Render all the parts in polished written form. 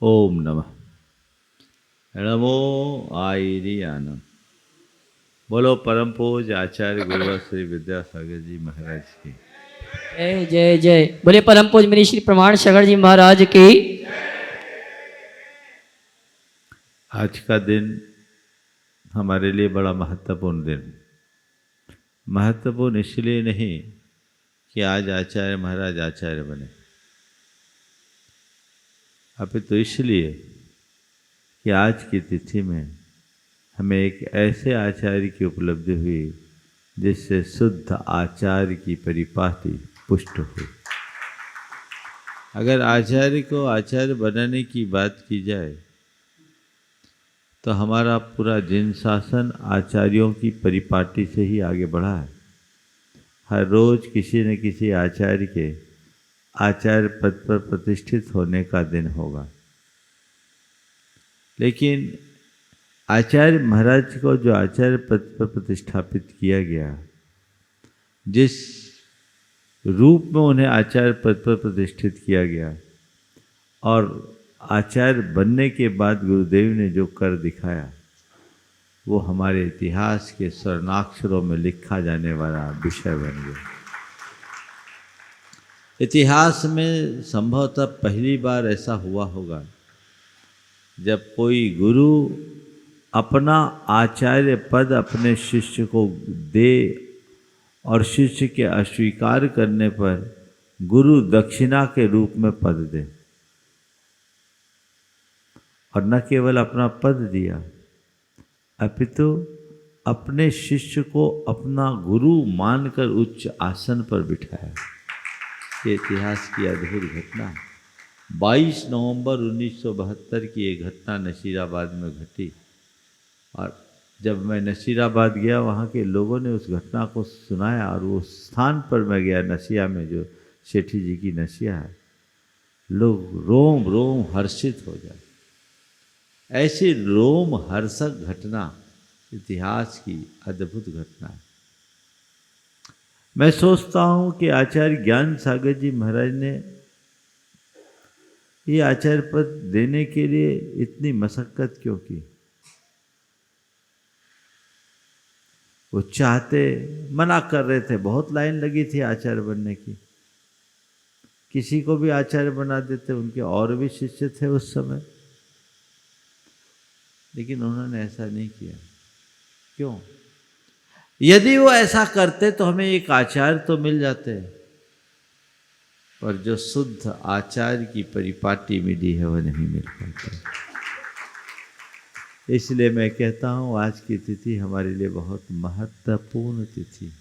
ओम नमः। नमो आयरियानम। बोलो परम पूज आचार्य गुरुवर श्री विद्यासागर जी महाराज की जय जय जय। बोले परम पूज मेरी श्री प्रमाण सागर जी महाराज की। आज का दिन हमारे लिए बड़ा महत्वपूर्ण दिन। महत्वपूर्ण इसलिए नहीं कि आज आचार्य महाराज आचार्य बने, अपितु इसलिए कि आज की तिथि में हमें एक ऐसे आचार्य की उपलब्धि हुई जिससे शुद्ध आचार्य की परिपाटी पुष्ट हुई। अगर आचार्य को आचार्य बनाने की बात की जाए तो हमारा पूरा जिन शासन आचार्यों की परिपाटी से ही आगे बढ़ा है। हर रोज किसी न किसी आचार्य के आचार्य पद पर प्रतिष्ठित होने का दिन होगा, लेकिन आचार्य महाराज को जो आचार्य पद पर प्रतिष्ठापित किया गया, जिस रूप में उन्हें आचार्य पद पर प्रतिष्ठित किया गया और आचार्य बनने के बाद गुरुदेव ने जो कर दिखाया, वो हमारे इतिहास के स्वर्णाक्षरों में लिखा जाने वाला विषय बन गया। इतिहास में संभवतः पहली बार ऐसा हुआ होगा जब कोई गुरु अपना आचार्य पद अपने शिष्य को दे और शिष्य के अस्वीकार करने पर गुरु दक्षिणा के रूप में पद दे, और न केवल अपना पद दिया अपितु अपने शिष्य को अपना गुरु मानकर उच्च आसन पर बिठाया। ये इतिहास की अद्भुत घटना है। 22 नवंबर 1972 की ये घटना नसीराबाद में घटी, और जब मैं नसीराबाद गया वहाँ के लोगों ने उस घटना को सुनाया, और वो स्थान पर मैं गया नसिया में, जो सेठी जी की नसिया है, लोग रोम रोम हर्षित हो जाए। ऐसी रोम हर्षक घटना इतिहास की अद्भुत घटना है। मैं सोचता हूँ कि आचार्य ज्ञान सागर जी महाराज ने ये आचार्य पद देने के लिए इतनी मशक्कत क्यों की। वो चाहते, मना कर रहे थे, बहुत लाइन लगी थी आचार्य बनने की, किसी को भी आचार्य बना देते, उनके और भी शिष्य थे उस समय, लेकिन उन्होंने ऐसा नहीं किया। क्यों? यदि वो ऐसा करते तो हमें एक आचार्य तो मिल जाते, पर जो शुद्ध आचार्य की परिपाटी मिली है वह नहीं मिल पाती। इसलिए मैं कहता हूँ आज की तिथि हमारे लिए बहुत महत्वपूर्ण तिथि।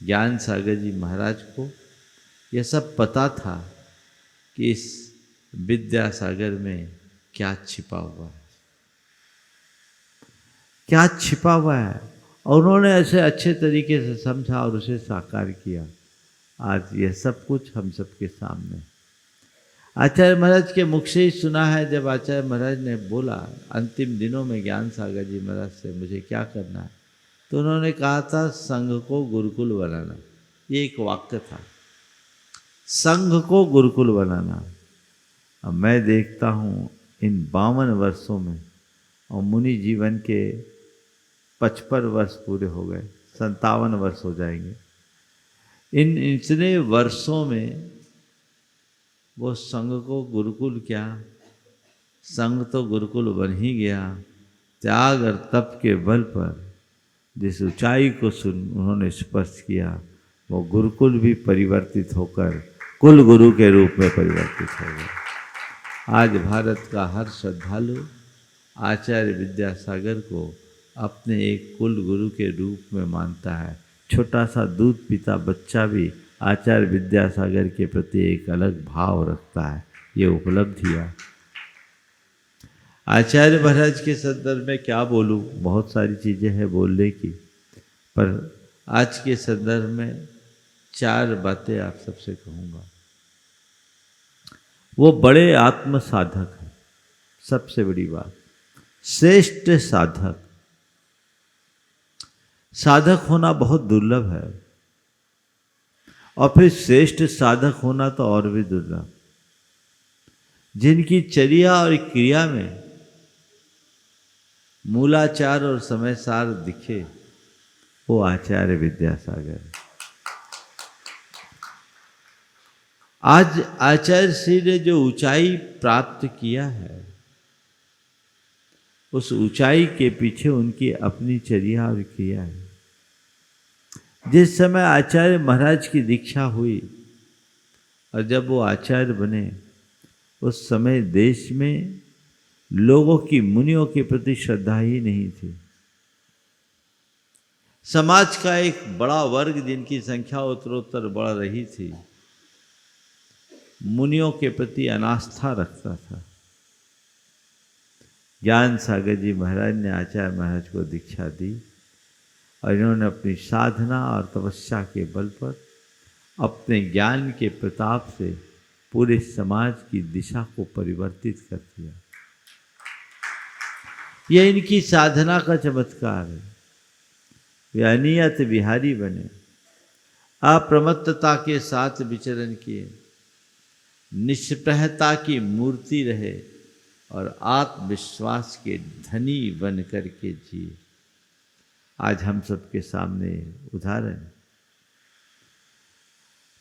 ज्ञान सागर जी महाराज को यह सब पता था कि इस विद्यासागर में क्या छिपा हुआ है, क्या छिपा हुआ है, और उन्होंने ऐसे अच्छे तरीके से समझा और उसे साकार किया। आज यह सब कुछ हम सबके सामने। आचार्य महाराज के मुख से ही सुना है, जब आचार्य महाराज ने बोला अंतिम दिनों में ज्ञान सागर जी महाराज से मुझे क्या करना है, तो उन्होंने कहा था संघ को गुरुकुल बनाना। ये एक वाक्य था, संघ को गुरुकुल बनाना। अब मैं देखता हूँ इन 52 वर्षों में, और मुनि जीवन के 55 वर्ष पूरे हो गए, 57 वर्ष हो जाएंगे। इन इतने वर्षों में वो संघ को गुरुकुल क्या, संघ तो गुरुकुल बन ही गया। त्याग और तप के बल पर जिस ऊंचाई को उन्होंने स्पर्श किया, वो गुरुकुल भी परिवर्तित होकर कुल गुरु के रूप में परिवर्तित हो गया। आज भारत का हर श्रद्धालु आचार्य विद्यासागर को अपने एक कुल गुरु के रूप में मानता है। छोटा सा दूध पीता बच्चा भी आचार्य विद्यासागर के प्रति एक अलग भाव रखता है। ये उपलब्धियाँ आचार्य महाराज के संदर्भ में क्या बोलूँ, बहुत सारी चीज़ें हैं बोलने की, पर आज के संदर्भ में 4 बातें आप सबसे कहूँगा। वो बड़े आत्म साधक हैं, सबसे बड़ी बात, श्रेष्ठ साधक। साधक होना बहुत दुर्लभ है, और फिर श्रेष्ठ साधक होना तो और भी दुर्लभ। जिनकी चर्या और क्रिया में मूलाचार और समय सार दिखे, वो आचार्य विद्यासागर। आज आचार्य श्री ने जो ऊंचाई प्राप्त किया है, उस ऊंचाई के पीछे उनकी अपनी चर्या और क्रिया है। जिस समय आचार्य महाराज की दीक्षा हुई और जब वो आचार्य बने, उस समय देश में लोगों की, मुनियों के प्रति श्रद्धा ही नहीं थी। समाज का एक बड़ा वर्ग, जिनकी संख्या उत्तरोत्तर बढ़ रही थी, मुनियों के प्रति अनास्था रखता था। ज्ञान सागर जी महाराज ने आचार्य महाराज को दीक्षा दी और इन्होंने अपनी साधना और तपस्या के बल पर, अपने ज्ञान के प्रताप से पूरे समाज की दिशा को परिवर्तित कर दिया। यह इनकी साधना का चमत्कार है। वे अनियत विहारी बने, अप्रमत्तता के साथ विचरण किए, निष्प्रहता की मूर्ति रहे और आत्मविश्वास के धनी बन करके जिए। आज हम सबके सामने उदाहरण।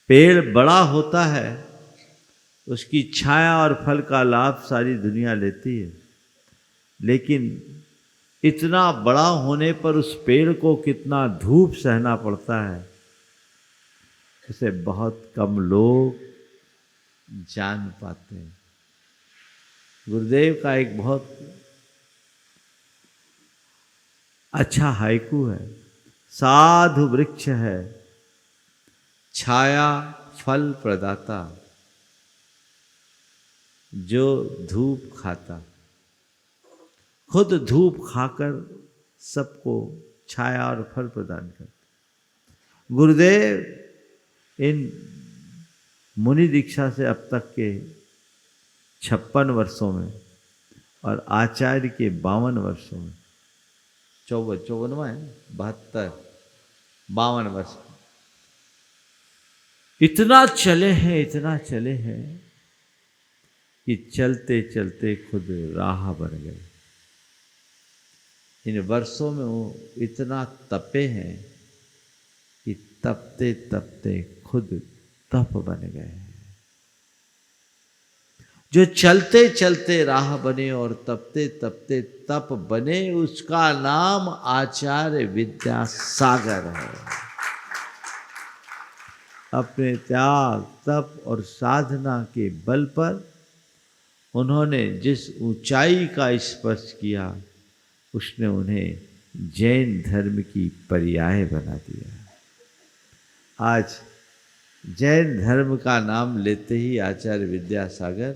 पेड़ बड़ा होता है, उसकी छाया और फल का लाभ सारी दुनिया लेती है, लेकिन इतना बड़ा होने पर उस पेड़ को कितना धूप सहना पड़ता है, उसे बहुत कम लोग जान पाते हैं। गुरुदेव का एक बहुत अच्छा हाइकू है। साधु वृक्ष है, छाया फल प्रदाता, जो धूप खाता। खुद धूप खाकर सबको छाया और फल प्रदान करते। गुरुदेव इन मुनि दीक्षा से अब तक के 56 वर्षों में और आचार्य के 52 वर्षों में, 54वां है, 72, 52 वर्ष, इतना चले हैं कि चलते चलते खुद राह बन गए। इन वर्षों में वो इतना तपे हैं कि तपते तपते खुद तप बन गए हैं। जो चलते चलते राह बने और तपते तपते तप बने, उसका नाम आचार्य विद्यासागर है। अपने त्याग, तप और साधना के बल पर उन्होंने जिस ऊंचाई का स्पर्श किया, उसने उन्हें जैन धर्म की पर्याय बना दिया। आज जैन धर्म का नाम लेते ही आचार्य विद्यासागर,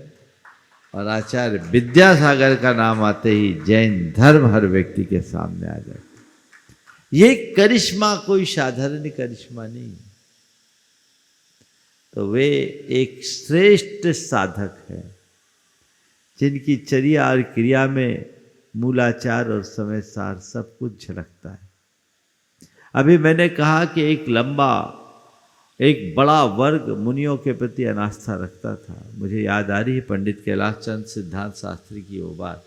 और आचार्य विद्यासागर का नाम आते ही जैन धर्म हर व्यक्ति के सामने आ जाए। ये करिश्मा कोई साधारण करिश्मा नहीं, तो वे एक श्रेष्ठ साधक है, जिनकी चर्या और क्रिया में मूलाचार और समय सार सब कुछ झलकता है। अभी मैंने कहा कि एक बड़ा वर्ग मुनियों के प्रति अनास्था रखता था। मुझे याद आ रही है पंडित कैलाश चंद्र सिद्धांत शास्त्री की वो बात,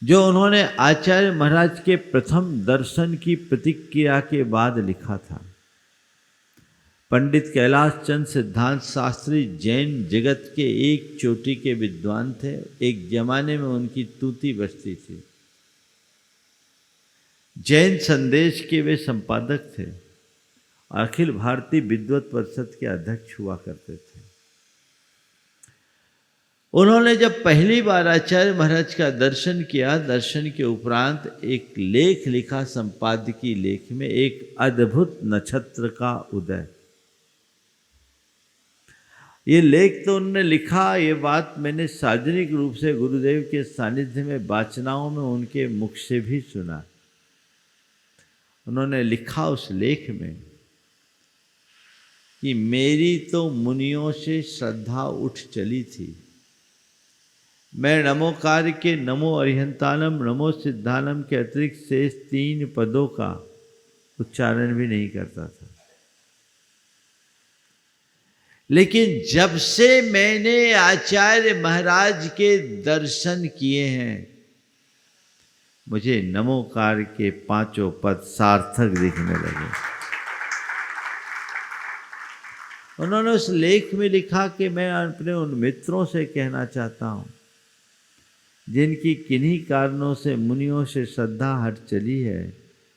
जो उन्होंने आचार्य महाराज के प्रथम दर्शन की प्रतिक्रिया के बाद लिखा था। पंडित कैलाश चंद्र सिद्धांत शास्त्री जैन जगत के एक चोटी के विद्वान थे। एक जमाने में उनकी तूती बजती थी। जैन संदेश के वे संपादक थे, अखिल भारतीय विद्वत परिषद के अध्यक्ष हुआ करते थे। उन्होंने जब पहली बार आचार्य महाराज का दर्शन किया, दर्शन के उपरांत एक लेख लिखा संपादकीय लेख में, एक अद्भुत नक्षत्र का उदय। ये लेख तो उन्होंने लिखा, ये बात मैंने सार्वजनिक रूप से गुरुदेव के सानिध्य में वाचनाओं में उनके मुख से भी सुना। उन्होंने लिखा उस लेख में कि मेरी तो मुनियों से श्रद्धा उठ चली थी। मैं नमोकार के नमो अरिहंतानम नमो सिद्धानम के अतिरिक्त शेष 3 पदों का उच्चारण भी नहीं करता था। लेकिन जब से मैंने आचार्य महाराज के दर्शन किए हैं, मुझे नमोकार के पांचों पद सार्थक दिखने लगे। उन्होंने उस लेख में लिखा कि मैं अपने उन मित्रों से कहना चाहता हूँ जिनकी किन्हीं कारणों से मुनियों से श्रद्धा हट चली है,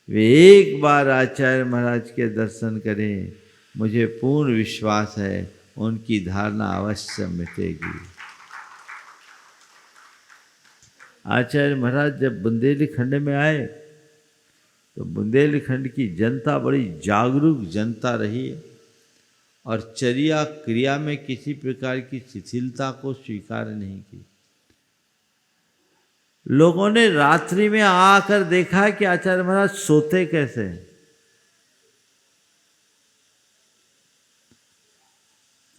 वे एक बार आचार्य महाराज के दर्शन करें। मुझे पूर्ण विश्वास है उनकी धारणा अवश्य मिटेगी। आचार्य महाराज जब बुंदेलखंड में आए तो बुंदेलखंड की जनता बड़ी जागरूक जनता रही है और चर्या क्रिया में किसी प्रकार की शिथिलता को स्वीकार नहीं की। लोगों ने रात्रि में आकर देखा कि आचार्य महाराज सोते कैसे हैं।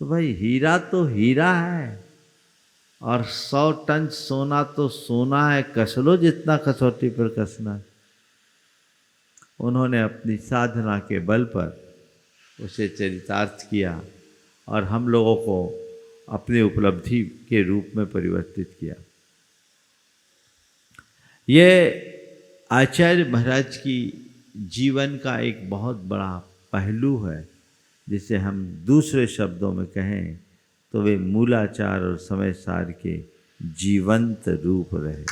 तो भाई हीरा तो हीरा है और 100 टन सोना तो सोना है, कस लो जितना कसौटी पर कसना है। उन्होंने अपनी साधना के बल पर उसे चरितार्थ किया और हम लोगों को अपनी उपलब्धि के रूप में परिवर्तित किया। ये आचार्य महाराज की जीवन का एक बहुत बड़ा पहलू है, जिसे हम दूसरे शब्दों में कहें तो वे मूलाचार और समय सार के जीवंत रूप रहे।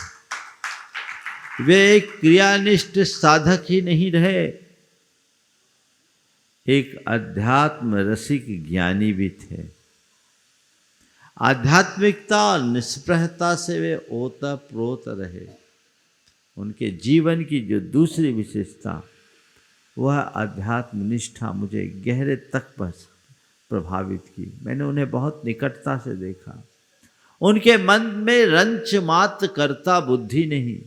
वे एक क्रियानिष्ठ साधक ही नहीं रहे, एक अध्यात्म रसिक ज्ञानी भी थे। आध्यात्मिकता और निष्प्रहता से वे ओतप्रोत रहे। उनके जीवन की जो दूसरी विशेषता वह अध्यात्म निष्ठा मुझे गहरे तक बस प्रभावित की। मैंने उन्हें बहुत निकटता से देखा। उनके मन में रंच मात्र कर्ता बुद्धि नहीं,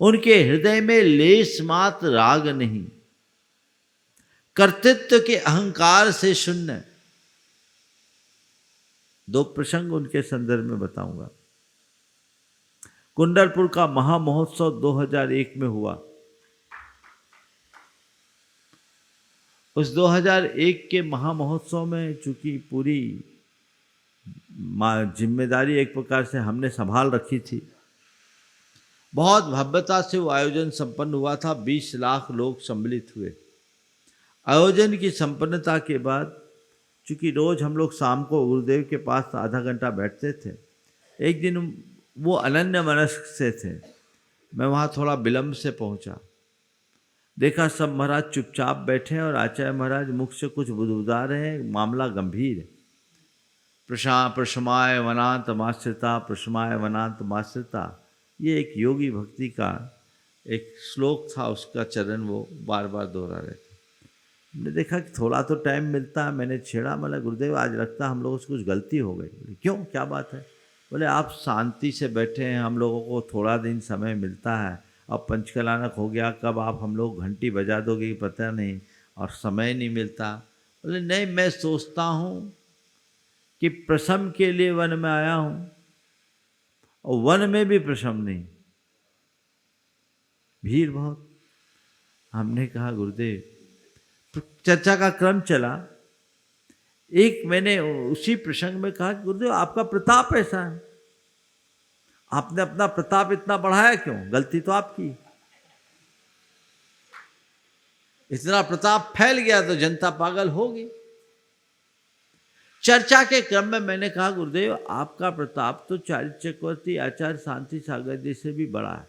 उनके हृदय में लेस मात्र राग नहीं, कर्तृत्व के अहंकार से शून्य। 2 प्रसंग उनके संदर्भ में बताऊंगा। कुंडलपुर का महामहोत्सव 2001 में हुआ। उस 2001 के महामहोत्सव में चूंकि पूरी जिम्मेदारी एक प्रकार से हमने संभाल रखी थी, बहुत भव्यता से वो आयोजन संपन्न हुआ था। 20 लाख लोग सम्मिलित हुए। आयोजन की संपन्नता के बाद चूंकि रोज हम लोग शाम को गुरुदेव के पास आधा घंटा बैठते थे, एक दिन वो अनन्य मनस्क से थे। मैं वहाँ थोड़ा विलम्ब से पहुँचा। देखा सब महाराज चुपचाप बैठे हैं और आचार्य महाराज मुख से कुछ बुदबुदा रहे हैं। मामला गंभीर है। प्रशमाय वनांत माश्रिता, प्रशमाय वनांत माश्रिता, ये एक योगी भक्ति का एक श्लोक था, उसका चरण वो बार बार दोहरा रहे थे। मैंने देखा कि थोड़ा तो टाइम मिलता है। मैंने छेड़ा, बोला गुरुदेव आज लगता है हम लोगों से कुछ गलती हो गई। बोले क्यों, क्या बात है? बोले आप शांति से बैठे हैं, हम लोगों को थोड़ा दिन समय मिलता है, अब पंचकलानक हो गया, कब आप हम लोग घंटी बजा दोगे पता नहीं, और समय नहीं मिलता। बोले नहीं, मैं सोचता हूँ कि प्रशम के लिए वन में आया हूँ और वन में भी प्रशम नहीं, भीड़ बहुत। हमने कहा गुरुदेव, चर्चा का क्रम चला। एक मैंने उसी प्रसंग में कहा गुरुदेव आपका प्रताप ऐसा है, आपने अपना प्रताप इतना बढ़ाया क्यों? गलती तो आपकी। इतना प्रताप फैल गया तो जनता पागल होगी। चर्चा के क्रम में मैंने कहा गुरुदेव आपका प्रताप तो चारित्र चक्रवर्ती आचार्य शांति सागर जी से भी बड़ा है।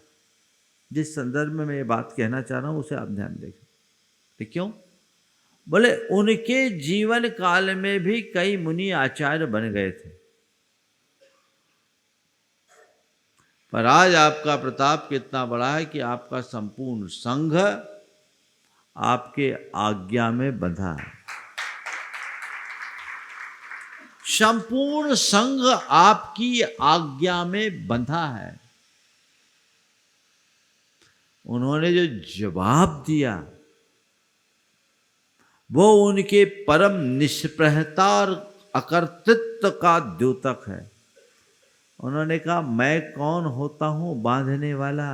जिस संदर्भ में मैं ये बात कहना चाह रहा हूं उसे आप ध्यान देखें। क्यों? बोले उनके जीवन काल में भी कई मुनि आचार्य बन गए थे, पर आज आपका प्रताप कितना बड़ा है कि आपका संपूर्ण संघ आपके आज्ञा में बंधा है। संपूर्ण संघ आपकी आज्ञा में बंधा है। उन्होंने जो जवाब दिया वो उनके परम निष्प्रहता और अकर्तृत्व का द्योतक है। उन्होंने कहा मैं कौन होता हूं बांधने वाला?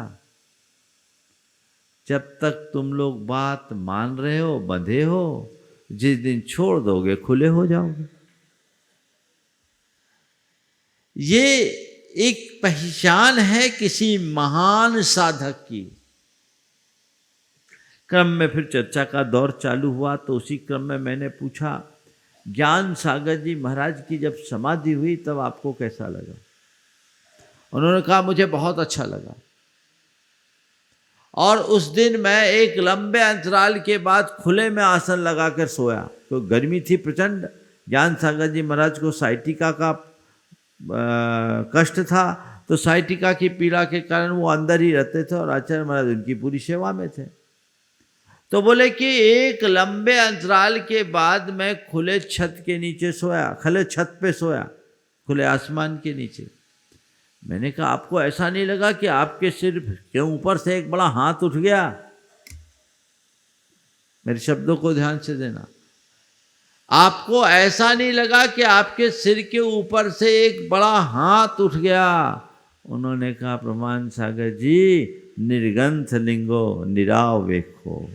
जब तक तुम लोग बात मान रहे हो, बंधे हो, जिस दिन छोड़ दोगे खुले हो जाओगे। ये एक पहचान है किसी महान साधक की। क्रम में फिर चर्चा का दौर चालू हुआ, तो उसी क्रम में मैंने पूछा, ज्ञान सागर जी महाराज की जब समाधि हुई तब आपको कैसा लगा? उन्होंने कहा मुझे बहुत अच्छा लगा। और उस दिन मैं एक लंबे अंतराल के बाद खुले में आसन लगाकर सोया, तो गर्मी थी प्रचंड। ज्ञान सागर जी महाराज को साइटिका का कष्ट था, तो साइटिका की पीड़ा के कारण वो अंदर ही रहते थे और आचार्य महाराज उनकी पूरी सेवा में थे। तो बोले कि एक लंबे अंतराल के बाद मैं खुले छत के नीचे सोया, खुले छत पे सोया, खुले आसमान के नीचे। मैंने कहा आपको ऐसा नहीं लगा कि आपके सिर के ऊपर से एक बड़ा हाथ उठ गया? मेरे शब्दों को ध्यान से देना। आपको ऐसा नहीं लगा कि आपके सिर के ऊपर से एक बड़ा हाथ उठ गया? उन्होंने कहा प्रमाण सागर जी, निर्गंथ लिंगो निरावेखो।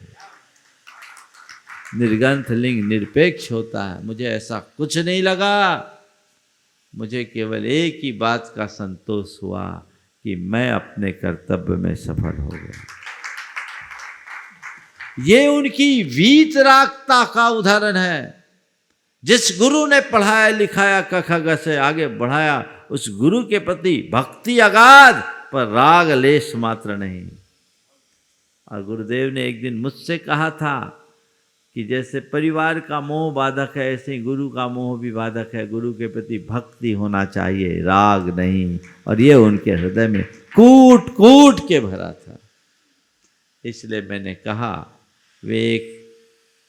निर्गंथ लिंग निरपेक्ष होता है, मुझे ऐसा कुछ नहीं लगा। मुझे केवल एक ही बात का संतोष हुआ कि मैं अपने कर्तव्य में सफल हो गया। ये उनकी वीतरागता का उदाहरण है। जिस गुरु ने पढ़ाया लिखाया क ख ग से आगे बढ़ाया, उस गुरु के प्रति भक्ति अगाध, पर राग लेश मात्र नहीं। और गुरुदेव ने एक दिन मुझसे कहा था कि जैसे परिवार का मोह बाधक है, ऐसे ही गुरु का मोह भी बाधक है। गुरु के प्रति भक्ति होना चाहिए, राग नहीं। और ये उनके हृदय में कूट कूट के भरा था। इसलिए मैंने कहा वे एक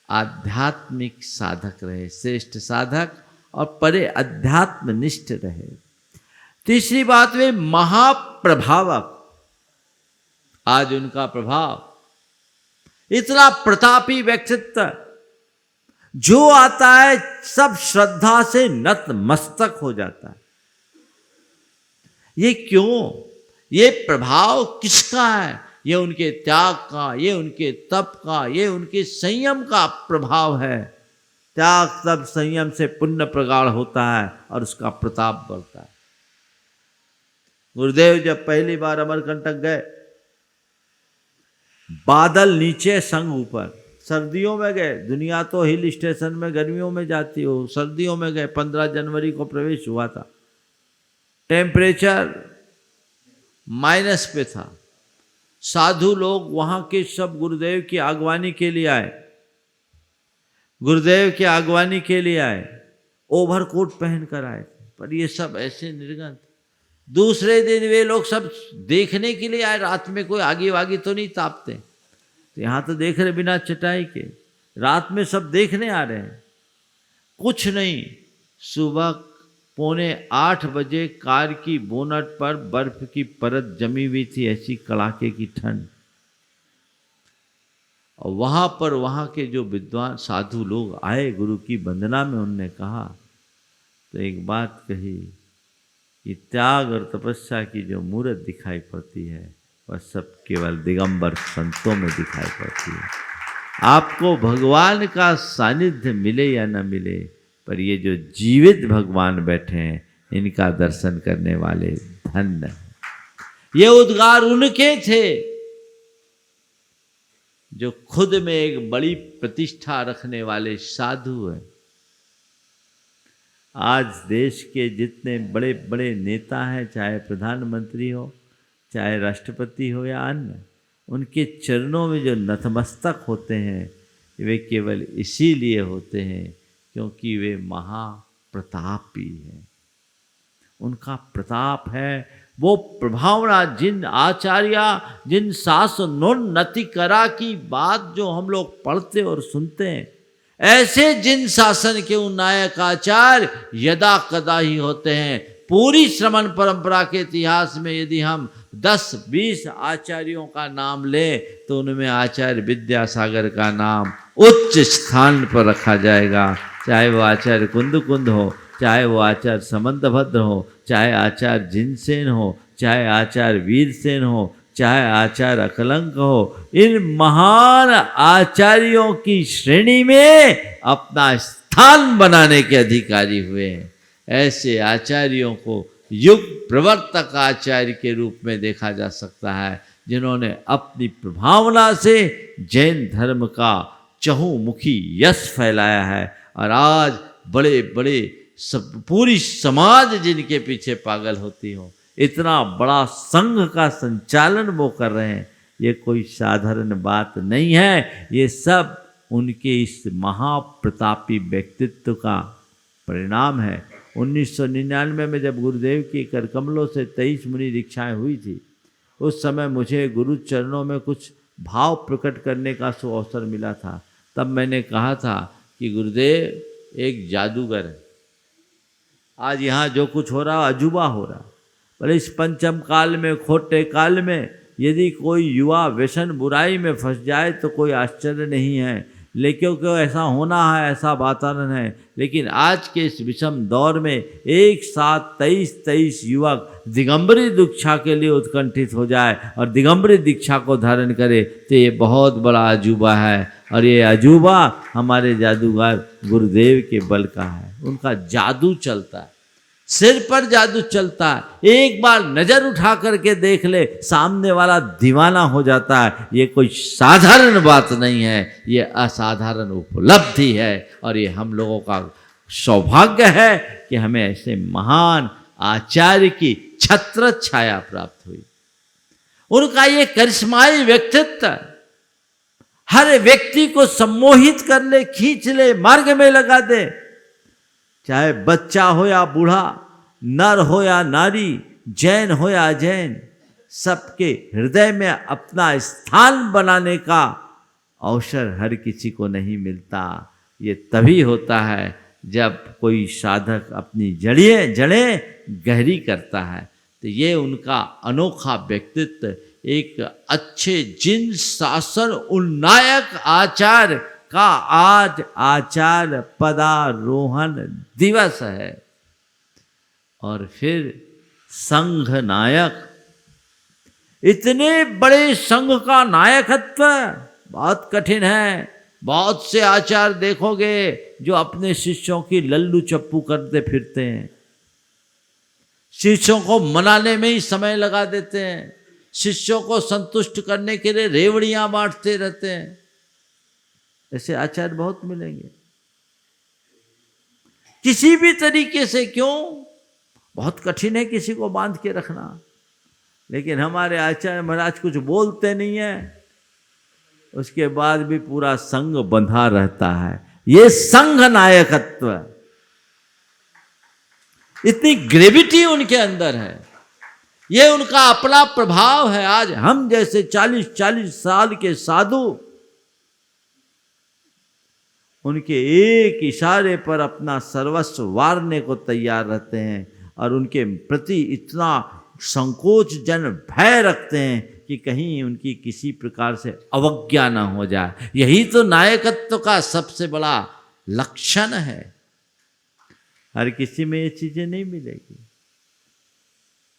आध्यात्मिक साधक रहे, श्रेष्ठ साधक, और परे अध्यात्मनिष्ठ रहे। तीसरी बात, वे महाप्रभावक। आज उनका प्रभाव, इतना प्रतापी व्यक्तित्व, जो आता है सब श्रद्धा से नतमस्तक हो जाता है। ये क्यों? ये प्रभाव किसका है? ये उनके त्याग का, ये उनके तप का, ये उनके संयम का प्रभाव है। त्याग तप संयम से पुण्य प्रगाढ़ होता है और उसका प्रताप बढ़ता है। गुरुदेव जब पहली बार अमरकंटक गए, बादल नीचे संग ऊपर, सर्दियों में गए। दुनिया तो हिल स्टेशन में गर्मियों में जाती हो, सर्दियों में गए। 15 जनवरी को प्रवेश हुआ था, टेम्परेचर माइनस पे था। साधु लोग वहाँ के सब गुरुदेव की आगवानी के लिए आए, गुरुदेव की आगवानी के लिए आए, ओवरकोट पहन कर आए। पर ये सब ऐसे निर्गंथ। दूसरे दिन वे लोग सब देखने के लिए आए। रात में कोई आगी वागी तो नहीं तापते, तो यहाँ तो देख रहे बिना चटाई के, रात में सब देखने आ रहे हैं। कुछ नहीं, सुबह 7:45 बजे कार की बोनट पर बर्फ की परत जमी हुई थी, ऐसी कड़ाके की ठंड। और वहाँ पर वहाँ के जो विद्वान साधु लोग आए गुरु की वंदना में, उनने कहा तो एक बात कही कि त्याग और तपस्या की जो मूर्त दिखाई पड़ती है वह सब केवल दिगंबर संतों में दिखाई पड़ती है। आपको भगवान का सानिध्य मिले या न मिले, पर ये जो जीवित भगवान बैठे हैं, इनका दर्शन करने वाले धन्य हैं। ये उद्गार उनके थे जो खुद में एक बड़ी प्रतिष्ठा रखने वाले साधु हैं। आज देश के जितने बड़े बड़े नेता हैं, चाहे प्रधानमंत्री हो, चाहे राष्ट्रपति हो या अन्य, उनके चरणों में जो नतमस्तक होते हैं, वे केवल इसीलिए होते हैं क्योंकि वे महाप्रतापी हैं। उनका प्रताप है वो प्रभावना। जिन आचार्य, जिन शासनोन्नति करा की बात जो हम लोग पढ़ते और सुनते हैं, ऐसे जिन शासन के उन नायक आचार्य यदा कदा ही होते हैं। पूरी श्रमण परंपरा के इतिहास में यदि हम 10-20 आचार्यों का नाम लें, तो उनमें आचार्य विद्यासागर का नाम उच्च स्थान पर रखा जाएगा। चाहे वो आचार्य कुंद हो, चाहे वो आचार्य समंतभद्र हो, चाहे आचार्य जिनसेन हो, चाहे आचार्य वीरसेन हो, चाहे आचार्य अकलंक हो, इन महान आचार्यों की श्रेणी में अपना स्थान बनाने के अधिकारी हुए हैं। ऐसे आचार्यों को युग प्रवर्तक आचार्य के रूप में देखा जा सकता है, जिन्होंने अपनी प्रभावना से जैन धर्म का चहुमुखी यश फैलाया है। और आज बड़े बड़े पूरी समाज जिनके पीछे पागल होती हो, इतना बड़ा संघ का संचालन वो कर रहे हैं, ये कोई साधारण बात नहीं है। ये सब उनके इस महाप्रतापी व्यक्तित्व का परिणाम है। 1999 में जब गुरुदेव की कर कमलों से 23 मुनि दीक्षाएँ हुई थी, उस समय मुझे गुरु चरणों में कुछ भाव प्रकट करने का अवसर मिला था। तब मैंने कहा था कि गुरुदेव एक जादूगर है, आज यहाँ जो कुछ हो रहा अजूबा हो रहा। भले इस पंचम काल में, खोटे काल में यदि कोई युवा व्यसन बुराई में फंस जाए तो कोई आश्चर्य नहीं है, लेकिन क्यों ऐसा होना है, ऐसा वातावरण है। लेकिन आज के इस विषम दौर में एक साथ 23 युवक दिगंबरी दीक्षा के लिए उत्कंठित हो जाए और दिगंबरी दीक्षा को धारण करे, तो ये बहुत बड़ा अजूबा है। और ये अजूबा हमारे जादूगर गुरुदेव के बल का है। उनका जादू चलता है, सिर पर जादू चलता है। एक बार नजर उठा करके देख ले, सामने वाला दीवाना हो जाता है। ये कोई साधारण बात नहीं है, ये असाधारण उपलब्धि है। और ये हम लोगों का सौभाग्य है कि हमें ऐसे महान आचार्य की छत्र छाया प्राप्त हुई। उनका ये करिश्माई व्यक्तित्व हर व्यक्ति को सम्मोहित कर ले, खींच ले, मार्ग में लगा दे। चाहे बच्चा हो या बूढ़ा, नर हो या नारी, जैन हो या अजैन, सबके हृदय में अपना स्थान बनाने का अवसर हर किसी को नहीं मिलता। ये तभी होता है जब कोई साधक अपनी जड़ें गहरी करता है। तो ये उनका अनोखा व्यक्तित्व एक अच्छे जिन शासन उन्नायक आचार्य का आज आचार्य पदारोहण दिवस है। और फिर संघ नायक, इतने बड़े संघ का नायकत्व बहुत कठिन है। बहुत से आचार्य देखोगे जो अपने शिष्यों की लल्लू चप्पू करते फिरते हैं, शिष्यों को मनाने में ही समय लगा देते हैं, शिष्यों को संतुष्ट करने के लिए रेवड़ियां बांटते रहते हैं। ऐसे आचार्य बहुत मिलेंगे। किसी भी तरीके से, क्यों, बहुत कठिन है किसी को बांध के रखना। लेकिन हमारे आचार्य महाराज कुछ बोलते नहीं है, उसके बाद भी पूरा संघ बंधा रहता है। ये संघ नायकत्व, इतनी ग्रेविटी उनके अंदर है, ये उनका अपना प्रभाव है। आज हम जैसे 40-40 साल के साधु उनके एक इशारे पर अपना सर्वस्व वारने को तैयार रहते हैं और उनके प्रति इतना संकोच जन भय रखते हैं कि कहीं उनकी किसी प्रकार से अवज्ञा न हो जाए। यही तो नायकत्व का सबसे बड़ा लक्षण है। हर किसी में ये चीजें नहीं मिलेगी।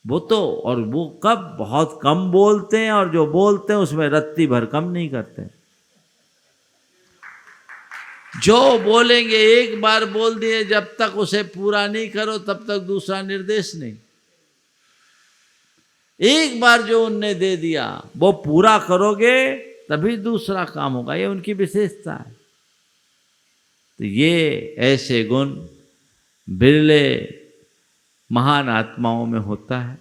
वो तो, और वो कब बहुत कम बोलते हैं, और जो बोलते हैं उसमें रत्ती भर कम नहीं करते। जो बोलेंगे एक बार बोल दिए, जब तक उसे पूरा नहीं करो तब तक दूसरा निर्देश नहीं। एक बार जो उनने दे दिया वो पूरा करोगे तभी दूसरा काम होगा। ये उनकी विशेषता है। तो ये ऐसे गुण बिरले महान आत्माओं में होता है।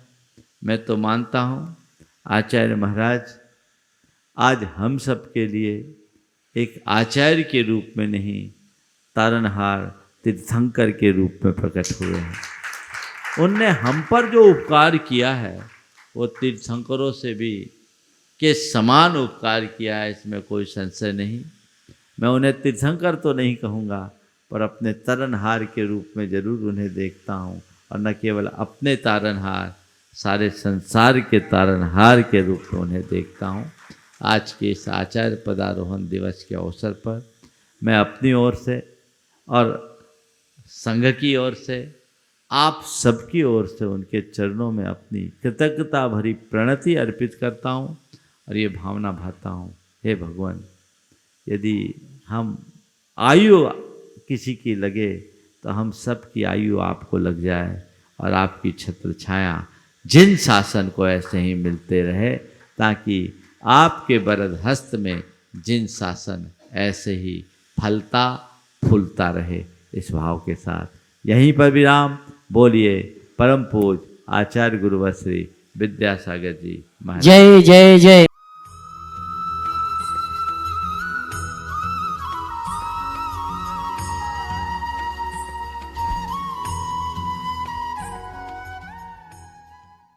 मैं तो मानता हूँ आचार्य महाराज आज हम सब के लिए एक आचार्य के रूप में नहीं, तारणहार तीर्थंकर के रूप में प्रकट हुए हैं। उनने हम पर जो उपकार किया है वो तीर्थंकरों से भी के समान उपकार किया है, इसमें कोई संशय नहीं। मैं उन्हें तीर्थंकर तो नहीं कहूँगा, पर अपने तारणहार के रूप में जरूर उन्हें देखता हूँ। और न केवल अपने तारणहार, सारे संसार के तारणहार के रूप में उन्हें देखता हूँ। आज के इस आचार्य पदारोहण दिवस के अवसर पर मैं अपनी ओर से और संघ की ओर से आप सबकी ओर से उनके चरणों में अपनी कृतज्ञता भरी प्रणति अर्पित करता हूँ और ये भावना भाता हूँ, हे भगवान, यदि हम आयु किसी की लगे तो हम सब की आयु आपको लग जाए और आपकी छत्र छाया जिन शासन को ऐसे ही मिलते रहे, ताकि आपके वरद हस्त में जिन शासन ऐसे ही फलता फूलता रहे। इस भाव के साथ यहीं पर विराम। बोलिए परम पूज आचार्य गुरुवर श्री विद्यासागर जी महाराज। जय जय जय।